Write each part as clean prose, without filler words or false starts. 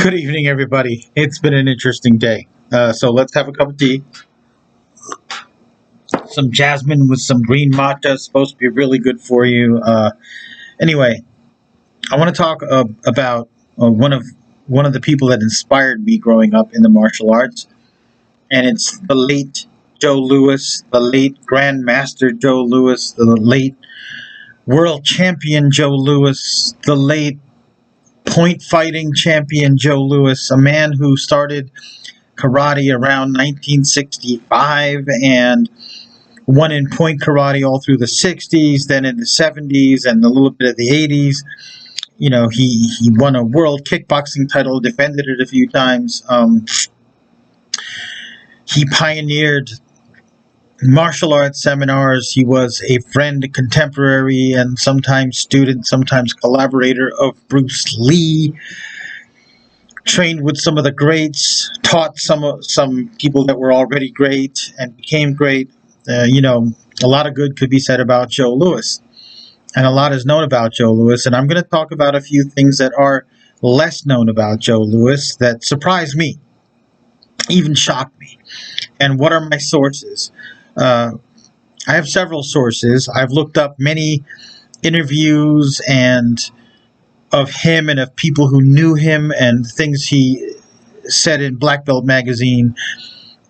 Good evening, everybody. It's been an interesting day. So let's have a cup of tea. Some jasmine with some green matcha is supposed to be really good for you. Anyway, I want to talk about one of the people that inspired me growing up in the martial arts, and it's the late Joe Lewis, the late Grandmaster Joe Lewis, the late world champion Joe Lewis, the late point fighting champion Joe Lewis, a man who started karate around 1965 and won in point karate all through the 60s, then in the 70s and a little bit of the 80s. He won a world kickboxing title, defended it a few times. He pioneered martial arts seminars. He was a friend, contemporary, and sometimes student, sometimes collaborator of Bruce Lee. Trained with some of the greats, taught some people that were already great and became great. A lot of good could be said about Joe Lewis, and a lot is known about Joe Lewis. And I'm going to talk about a few things that are less known about Joe Lewis that surprised me, even shocked me. And what are my sources? I have several sources. I've looked up many interviews and of him and of people who knew him and things he said in Black Belt magazine,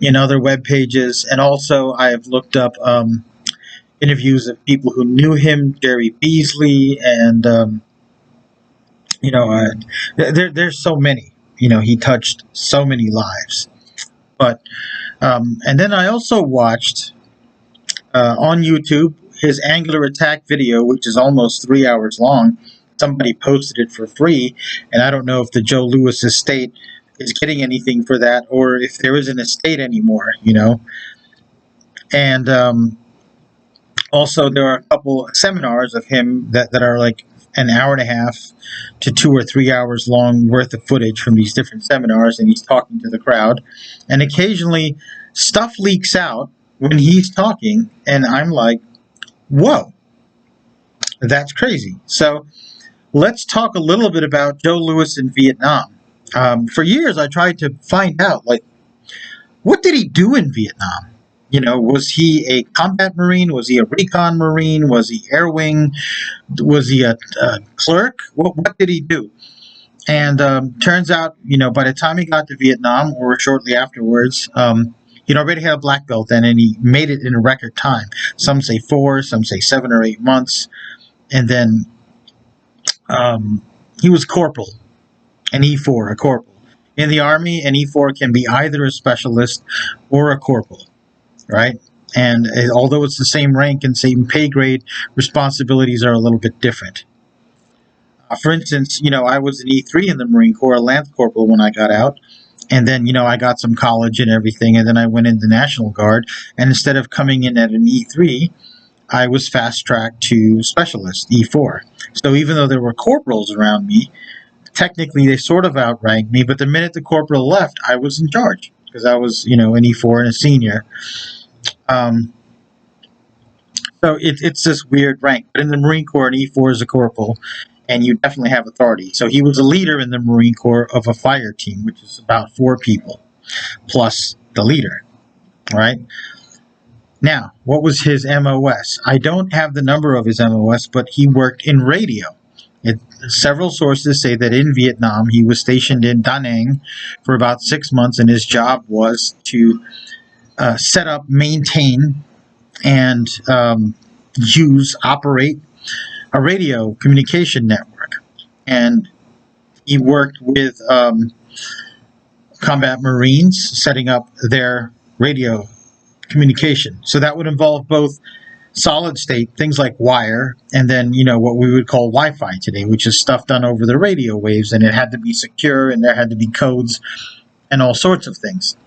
in other web pages, and also I've looked up interviews of people who knew him, Jerry Beasley, and there's so many. He touched so many lives. But and then I also watched on YouTube his Angular Attack video, which is almost 3 hours long. Somebody posted it for free, and I don't know if the Joe Lewis estate is getting anything for that, or if there is an estate anymore, And also, there are a couple seminars of him that are like an hour and a half to 2 or 3 hours long worth of footage from these different seminars, and he's talking to the crowd. And occasionally, stuff leaks out when he's talking, and I'm like, whoa, that's crazy. So let's talk a little bit about Joe Lewis in Vietnam. For years, I tried to find out, what did he do in Vietnam? Was he a combat Marine? Was he a recon Marine? Was he air wing? Was he a clerk? What did he do? And turns out, by the time he got to Vietnam, or shortly afterwards, he'd already had a black belt then, and he made it in a record time. Some say 4, some say 7 or 8 months. And then he was corporal, an E4, a corporal. In the Army, an E4 can be either a specialist or a corporal, right? And although it's the same rank and same pay grade, responsibilities are a little bit different. For instance, I was an E3 in the Marine Corps, a Lance Corporal when I got out. And then, I got some college and everything, and then I went in the National Guard. And instead of coming in at an E3, I was fast-tracked to specialist, E4. So even though there were corporals around me, technically they sort of outranked me, but the minute the corporal left, I was in charge, because I was, an E4 and a senior. So it's this weird rank. But in the Marine Corps, an E4 is a corporal, and you definitely have authority. So he was a leader in the Marine Corps of a fire team, which is about 4 people, plus the leader, right? Now, what was his MOS? I don't have the number of his MOS, but he worked in radio. Several sources say that in Vietnam, he was stationed in Da Nang for about 6 months, and his job was to set up, maintain, and operate a radio communication network. And he worked with combat Marines setting up their radio communication. So that would involve both solid state, things like wire, and then, what we would call Wi-Fi today, which is stuff done over the radio waves, and it had to be secure, and there had to be codes and all sorts of things.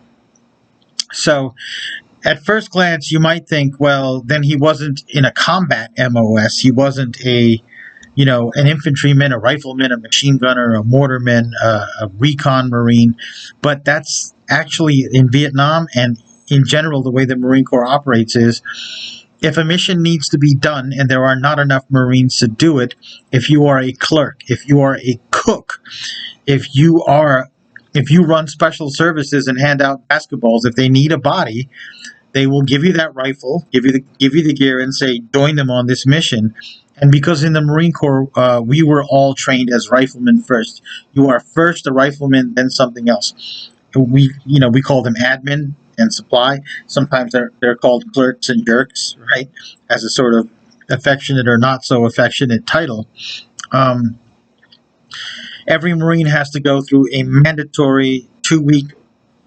So at first glance, you might think, well, then he wasn't in a combat MOS. He wasn't an infantryman, a rifleman, a machine gunner, a mortarman, a recon Marine. But that's actually in Vietnam, and in general, the way the Marine Corps operates is, if a mission needs to be done and there are not enough Marines to do it, if you are a clerk, if you are a cook, if you are if you run special services and hand out basketballs, if they need a body, they will give you that rifle, give you the gear, and say join them on this mission. And because in the Marine Corps, we were all trained as riflemen first. You are first a rifleman, then something else. We call them admin and supply. Sometimes they're called clerks and jerks, right? As a sort of affectionate or not so affectionate title. Um, every Marine has to go through a mandatory 2 week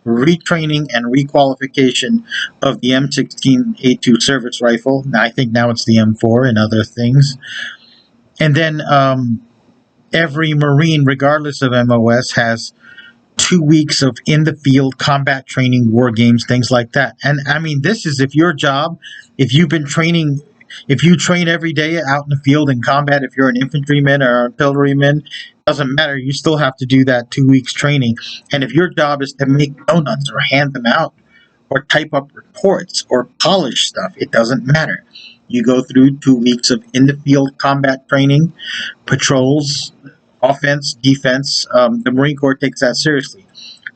retraining and requalification of the M16A2 service rifle. Now, I think now it's the M4 and other things. And then every Marine, regardless of MOS, has 2 weeks of in the field combat training, war games, things like that. And I mean, this is if your job, if you've been training, if you train every day out in the field in combat, if you're an infantryman or artilleryman, doesn't matter. You still have to do that 2 weeks training. And if your job is to make donuts or hand them out or type up reports or polish stuff, it doesn't matter. You go through 2 weeks of in the field combat training, patrols, offense, defense. The Marine Corps takes that seriously.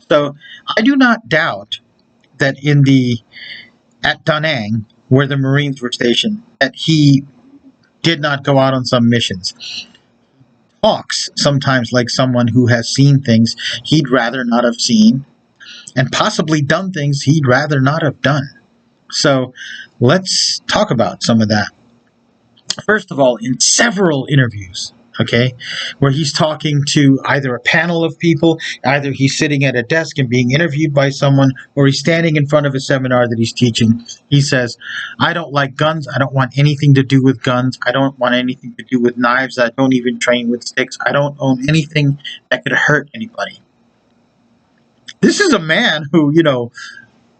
So I do not doubt that at Da Nang, where the Marines were stationed, that he did not go out on some missions. Talks sometimes like someone who has seen things he'd rather not have seen, and possibly done things he'd rather not have done. So let's talk about some of that. First of all, in several interviews, okay, where he's talking to either a panel of people, either he's sitting at a desk and being interviewed by someone, or he's standing in front of a seminar that he's teaching. He says, I don't like guns. I don't want anything to do with guns. I don't want anything to do with knives. I don't even train with sticks. I don't own anything that could hurt anybody. This is a man who,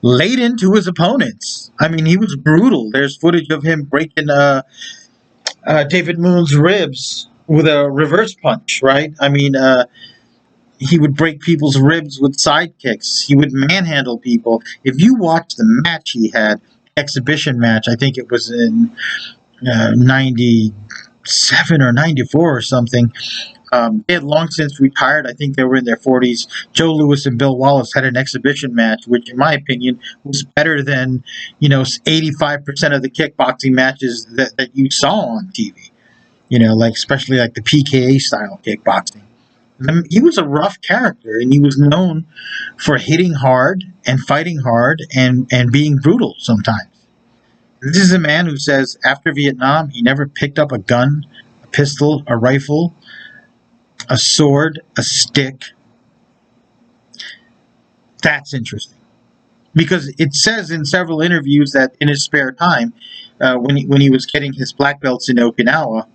laid into his opponents. I mean, he was brutal. There's footage of him breaking David Moon's ribs with a reverse punch, right? I mean, he would break people's ribs with side kicks. He would manhandle people. If you watch the match he had, exhibition match, I think it was in 97 or 94 or something. They had long since retired. I think they were in their 40s. Joe Lewis and Bill Wallace had an exhibition match, which, in my opinion, was better than 85% of the kickboxing matches that you saw on TV. Especially like the PKA style kickboxing. He was a rough character, and he was known for hitting hard and fighting hard and being brutal sometimes. This is a man who says after Vietnam, he never picked up a gun, a pistol, a rifle, a sword, a stick. That's interesting. Because it says in several interviews that in his spare time, when he was getting his black belts in Okinawa,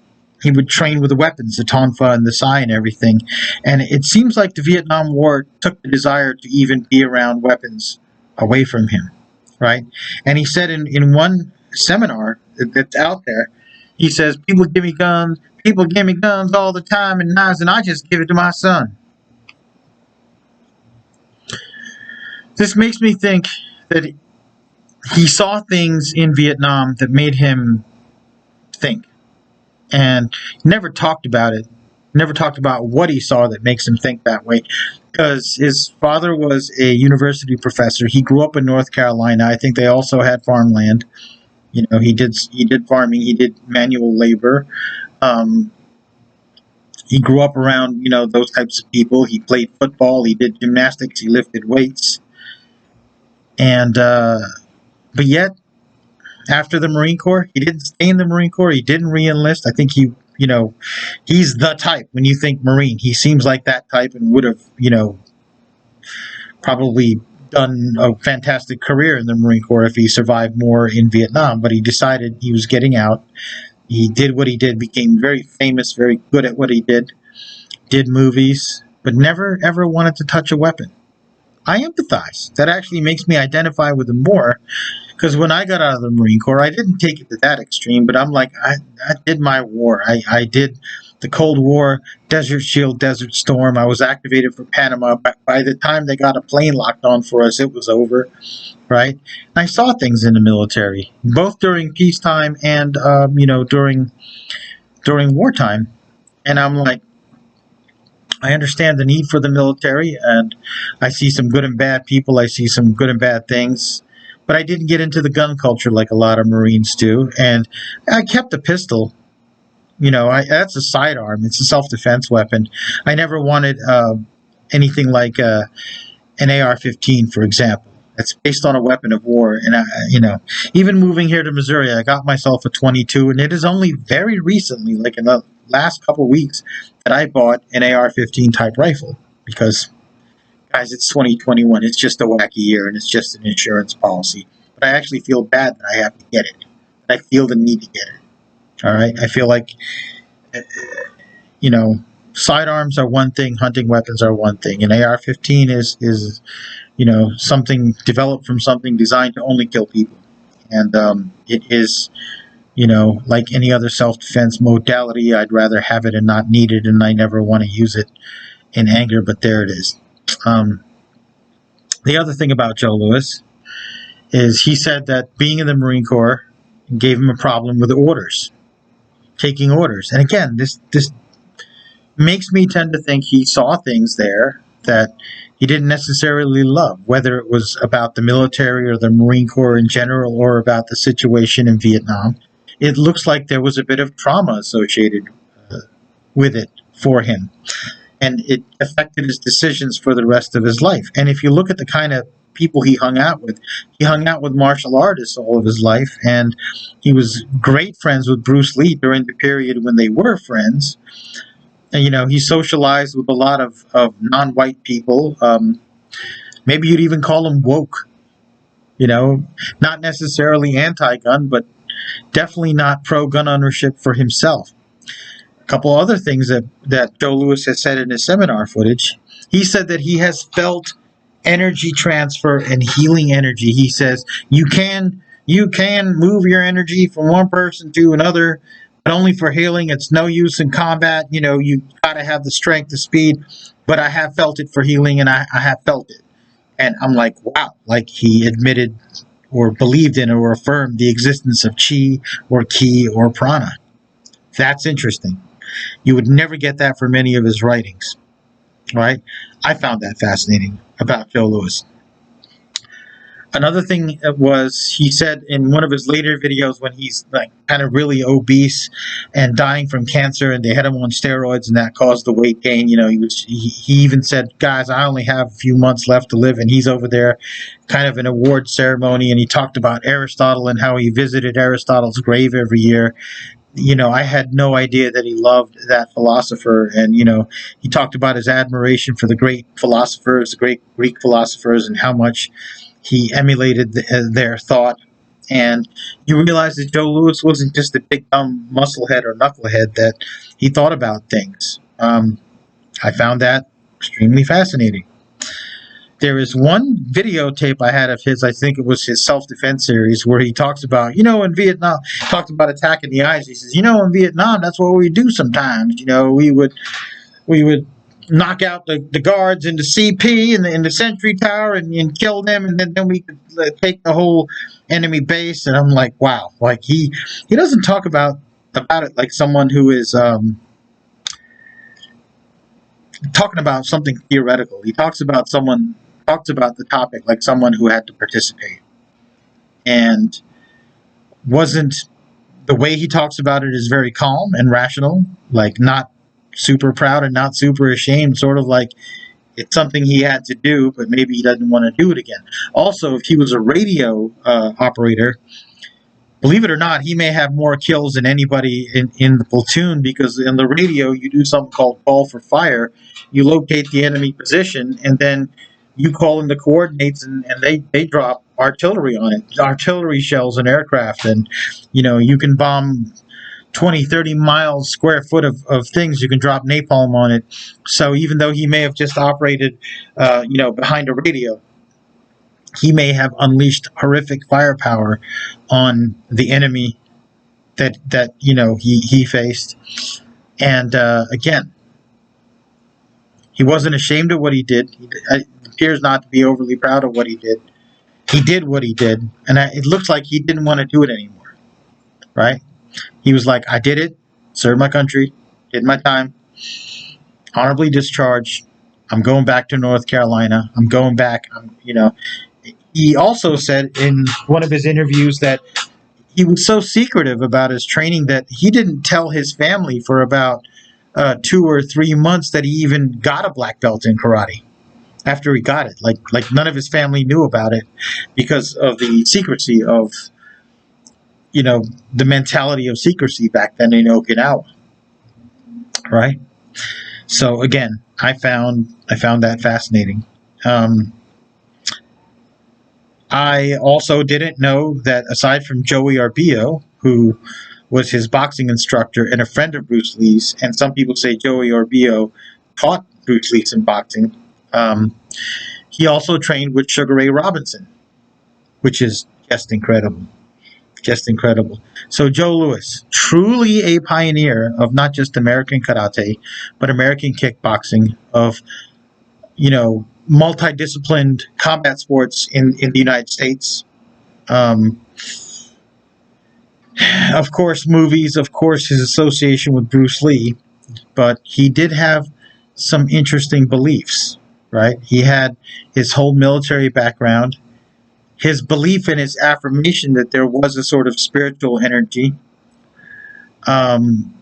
he would train with the weapons, the tonfa and the sai and everything. And it seems like the Vietnam War took the desire to even be around weapons away from him, right? And he said in one seminar that's out there, he says, people give me guns all the time and knives, and I just give it to my son. This makes me think that he saw things in Vietnam that made him think. And never talked about it, never talked about what he saw that makes him think that way. Because his father was a university professor. He grew up in North Carolina. I think they also had farmland. He did farming. He did manual labor. He grew up around, those types of people. He played football. He did gymnastics. He lifted weights. And, but yet, after the Marine Corps, he didn't stay in the Marine Corps. He didn't re-enlist. I think he's the type. When you think Marine, he seems like that type and would have, probably done a fantastic career in the Marine Corps if he survived more in Vietnam. But he decided he was getting out. He did what he did, became very famous, very good at what he did movies, but never, ever wanted to touch a weapon. I empathize. That actually makes me identify with him more, because when I got out of the Marine Corps, I didn't take it to that extreme, but I'm like, I did my war. I did the Cold War, Desert Shield, Desert Storm. I was activated for Panama. By the time they got a plane locked on for us, it was over, right? And I saw things in the military, both during peacetime and, during wartime. And I'm like, I understand the need for the military, and I see some good and bad people. I see some good and bad things. But I didn't get into the gun culture like a lot of Marines do. And I kept a pistol. That's a sidearm. It's a self-defense weapon. I never wanted anything like an AR-15, for example. It's based on a weapon of war, and even moving here to Missouri, I got myself a 22, and it is only very recently, like in the last couple of weeks, that I bought an AR-15 type rifle because, guys, it's 2021. It's just a wacky year, and it's just an insurance policy. But I actually feel bad that I have to get it. I feel the need to get it. All right, I feel like you know, sidearms are one thing, hunting weapons are one thing. An AR-15 is something developed from something designed to only kill people, and it is like any other self-defense modality. I'd rather have it and not need it, and I never want to use it in anger. But there it is. The other thing about Joe Lewis is he said that being in the Marine Corps gave him a problem with orders, taking orders. And again, this makes me tend to think he saw things there that he didn't necessarily love, whether it was about the military or the Marine Corps in general or about the situation in Vietnam. It looks like there was a bit of trauma associated with it for him, and it affected his decisions for the rest of his life. And if you look at the kind of people he hung out with martial artists all of his life, and he was great friends with Bruce Lee during the period when they were friends. And, he socialized with a lot of non-white people. Maybe you'd even call him woke. Not necessarily anti-gun, but definitely not pro-gun ownership for himself. A couple other things that Joe Lewis has said in his seminar footage. He said that he has felt energy transfer and healing energy. He says you can move your energy from one person to another, but only for healing. It's no use in combat. You got to have the strength, the speed. But I have felt it for healing, and I have felt it. And I'm like, wow, like he admitted or believed in or affirmed the existence of chi or ki or prana. That's interesting. You would never get that from any of his writings, right? I found that fascinating about Joe Lewis. Another thing was he said in one of his later videos when he's like kind of really obese and dying from cancer, and they had him on steroids, and that caused the weight gain. He even said, "Guys, I only have a few months left to live," and he's over there, kind of an award ceremony, and he talked about Aristotle and how he visited Aristotle's grave every year. I had no idea that he loved that philosopher. And, he talked about his admiration for the great philosophers, the great Greek philosophers, and how much he emulated their thought. And you realize that Joe Lewis wasn't just a big dumb musclehead or knucklehead, that he thought about things. I found that extremely fascinating. There is one videotape I had of his, I think it was his self-defense series, where he talks about, in Vietnam, talked about attacking the eyes. He says, in Vietnam, that's what we do sometimes. We would knock out the guards in the CP and in the sentry tower and kill them, and then we could take the whole enemy base. And I'm like, wow, like he doesn't talk about it like someone who is talking about something theoretical. He talks about the topic like someone who had to participate, and wasn't the way he talks about it is very calm and rational, like not super proud and not super ashamed, sort of like it's something he had to do, but maybe he doesn't want to do it again. Also, if he was a radio operator, believe it or not, he may have more kills than anybody in the platoon, because in the radio you do something called call for fire. You locate the enemy position, and then you call in the coordinates, and they drop artillery on it, artillery shells and aircraft. And, you can bomb 20, 30 miles square foot of things. You can drop napalm on it. So even though he may have just operated, behind a radio, he may have unleashed horrific firepower on the enemy that he faced. And again, he wasn't ashamed of what he did. He appears not to be overly proud of what he did. He did what he did, and it looks like he didn't want to do it anymore, right? He was like, I did it, served my country, did my time. honorably discharged. I'm going back to North Carolina. I'm going back. He also said in one of his interviews that he was so secretive about his training that he didn't tell his family for about 2 or 3 months that he even got a black belt in karate. After he got it, like none of his family knew about it because of the secrecy of the mentality of secrecy back then in Okinawa, right? So again, I found that fascinating. Um, I also didn't know that aside from Joey Arbio, who was his boxing instructor and a friend of Bruce Lee's, and some people say Joey Arbio taught Bruce Lee some boxing. Um, he also trained with Sugar Ray Robinson, which is just incredible. Just incredible. So Joe Lewis, truly a pioneer of not just American karate, but American kickboxing, of multidisciplined combat sports in the United States. Um, of course, movies, of course, his association with Bruce Lee, but he did have some interesting beliefs, right? He had his whole military background, his belief in his affirmation that there was a sort of spiritual energy, um,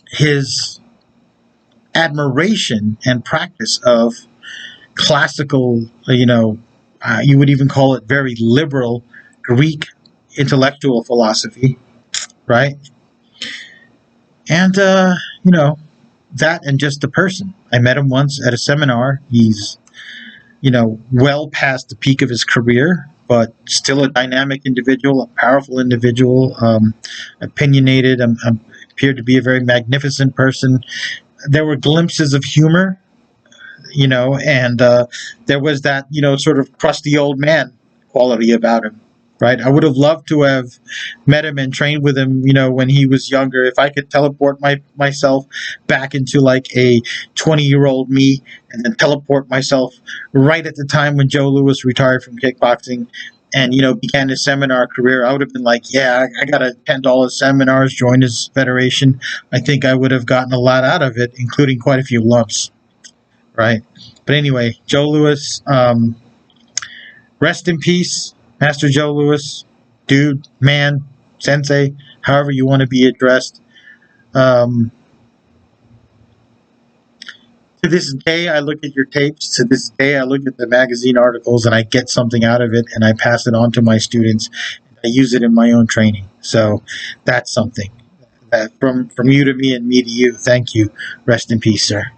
his admiration and practice of classical, you would even call it very liberal Greek intellectual philosophy, right? And, that and just the person. I met him once at a seminar. He's, well past the peak of his career, but still a dynamic individual, a powerful individual, opinionated, appeared to be a very magnificent person. There were glimpses of humor, and there was that, sort of crusty old man quality about him, right? I would have loved to have met him and trained with him, when he was younger. If I could teleport myself back into like a 20-year-old me and then teleport myself right at the time when Joe Lewis retired from kickboxing and began his seminar career, I would have been like, yeah, I got a $10 seminars, join his federation. I think I would have gotten a lot out of it, including quite a few lumps, right? But anyway, Joe Lewis, rest in peace, Master Joe Lewis, dude, man, sensei, however you want to be addressed. Um, to this day, I look at your tapes. To this day, I look at the magazine articles and I get something out of it and I pass it on to my students. I use it in my own training. So that's something that from you to me and me to you. Thank you. Rest in peace, sir.